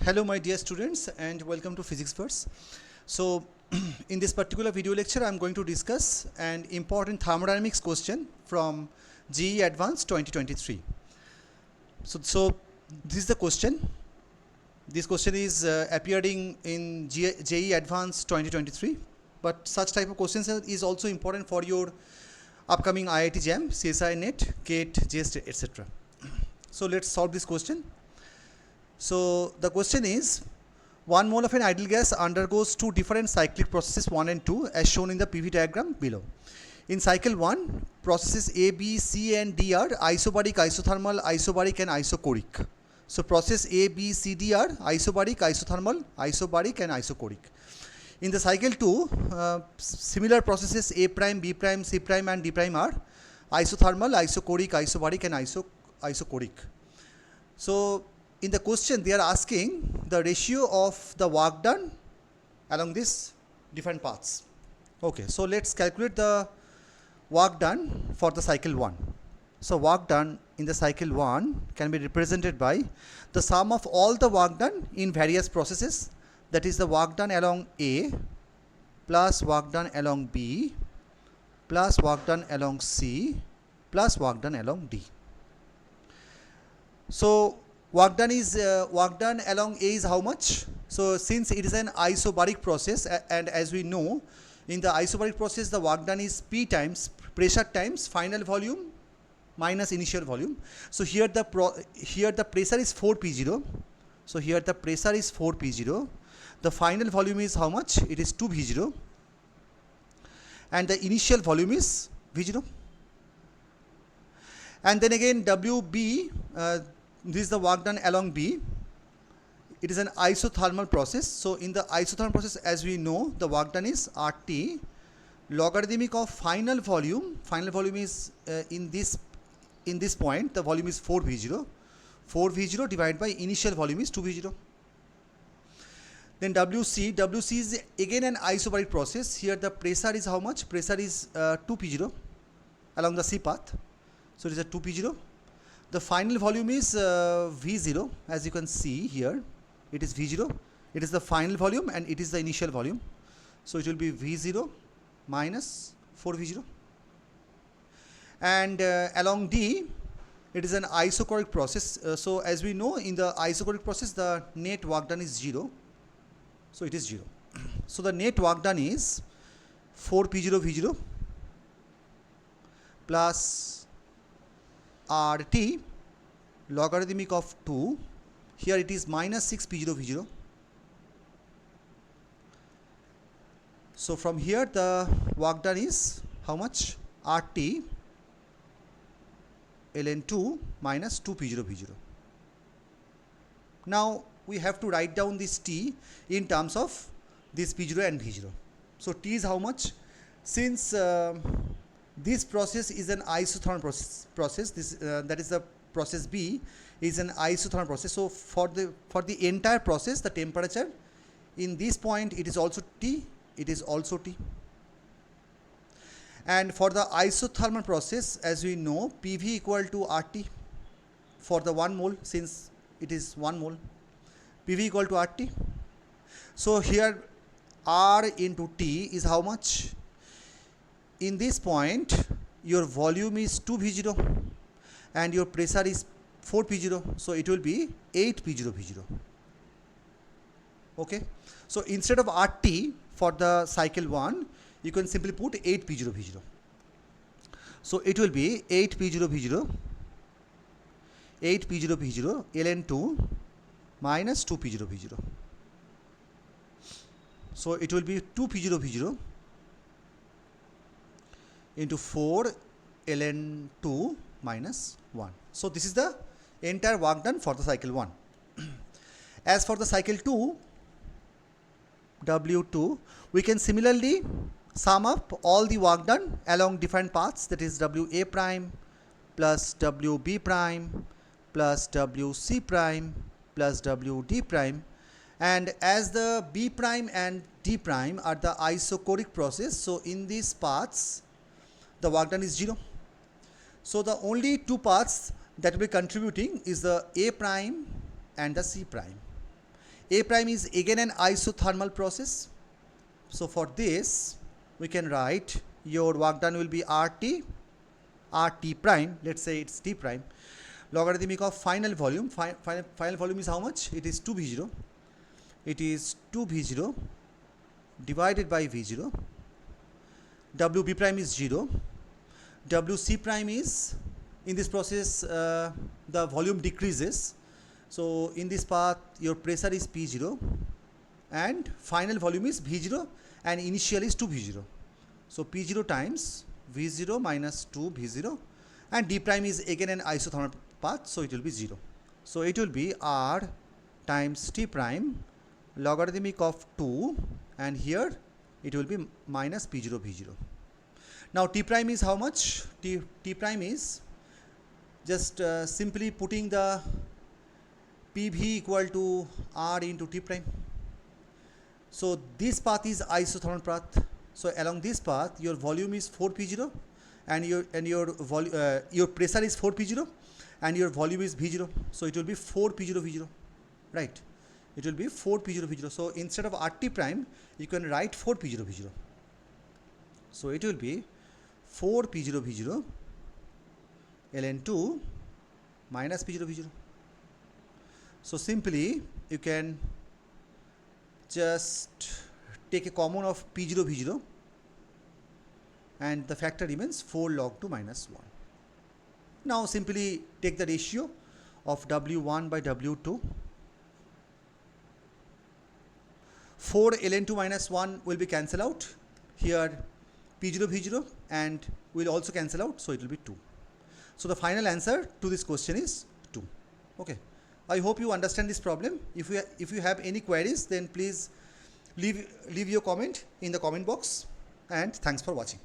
Hello my dear students and welcome to Physics First. So in this particular video lecture I am going to discuss an important thermodynamics question from JEE Advanced 2023. So this is the question. This question is appearing in JEE Advanced 2023, but such type of questions is also important for your upcoming IIT JAM, CSI NET, GATE, JST, etc. So let's solve this question. So the question is, 1 mole of an ideal gas undergoes two different cyclic processes 1 and 2 as shown in the PV diagram below. In cycle 1, processes A, B, C and D are isobaric, isothermal, isobaric and isochoric. So process A, B, C, D are isobaric, isothermal, isobaric and isochoric. In the cycle 2, similar processes A prime, B prime, C prime and D prime are isothermal, isochoric, isobaric and isochoric. So in the question they are asking the ratio of the work done along these different paths. Okay, so let's calculate the work done for the cycle 1. So work done in the cycle 1 can be represented by the sum of all the work done in various processes, that is the work done along A plus work done along B plus work done along C plus work done along D. So work done along A is how much? So since it is an isobaric process, and as we know in the isobaric process the work done is P times pressure times final volume minus initial volume. So here the pressure is 4P0. So here the pressure is 4P0. The final volume is how much? It is 2V0. And the initial volume is V0. And then again WB, this is the work done along B. It is an isothermal process. So in the isothermal process, as we know, the work done is RT logarithmic of final volume. Final volume is in this point the volume is 4V0. 4V0 divided by initial volume is 2V0. Then WC is again an isobaric process. Here the pressure is how much? Pressure is 2P0 along the C path. So it is a 2P0. The final volume is V0, as you can see here. It is V0. It is the final volume and it is the initial volume. So it will be V0 minus 4V0. And along D, it is an isochoric process. So as we know, in the isochoric process, the net work done is 0. So it is 0. So the net work done is 4P0 V0 plus RT logarithmic of 2, here it is minus 6P0 V0. So from here the work done is how much? RT ln 2 minus 2P0 V0. Now we have to write down this T in terms of this P0 and V0. So T is how much? Since this process is an isothermal process. This that is the process B is an isothermal process. So for the entire process, the temperature in this point it is also T. It is also T. And for the isothermal process, as we know, PV equal to RT for the 1 mole, since it is 1 mole. PV equal to RT. So here R into T is how much? In this point, your volume is 2V0 and your pressure is 4P0. So it will be 8P0 V0. Okay. So instead of RT for the cycle 1, you can simply put 8P0 V0. So it will be 8P0 V0, 8P0 V0 ln 2 minus 2P0 V0. So it will be 2P0 V0 into 4 ln 2 minus 1. So this is the entire work done for the cycle 1. As for the cycle 2, W2, we can similarly sum up all the work done along different paths, that is WA prime plus WB prime plus WC prime plus WD prime, and as the B prime and D prime are the isochoric process, so in these paths the work done is 0. So the only two paths that will be contributing is the A prime and the C prime. A prime is again an isothermal process. So for this, we can write your work done will be RT prime, let's say it's T prime, logarithmic of final volume. Final volume is how much? It is 2V0. It is 2V0 divided by V0. WB prime is 0. WC prime is, in this process, the volume decreases. So in this path, your pressure is P0 and final volume is V0 and initial is 2V0. So P0 times V0 minus 2V0, and D prime is again an isothermal path, so it will be 0. So it will be R times T prime logarithmic of 2, and here it will be minus P0 V0. Now T prime is how much? T prime is just simply putting the PV equal to R into T prime. So this path is isothermal path. So along this path, your volume is 4P0 and your pressure is 4P0 and your volume is V0. So it will be 4P0 V0, right? It will be 4P0 V0. So instead of RT prime, you can write 4P0 V0. So it will be 4P0 V0 ln2 minus P0 V0. So simply you can just take a common of P0 V0 and the factor remains 4 log 2 minus 1. Now simply take the ratio of W1 by W2. 4 ln2 minus 1 will be cancelled out. Here P0 V0 and will also cancel out, so it will be 2. So the final answer to this question is 2. Okay. I hope you understand this problem. If you have any queries, then please leave your comment in the comment box, and thanks for watching.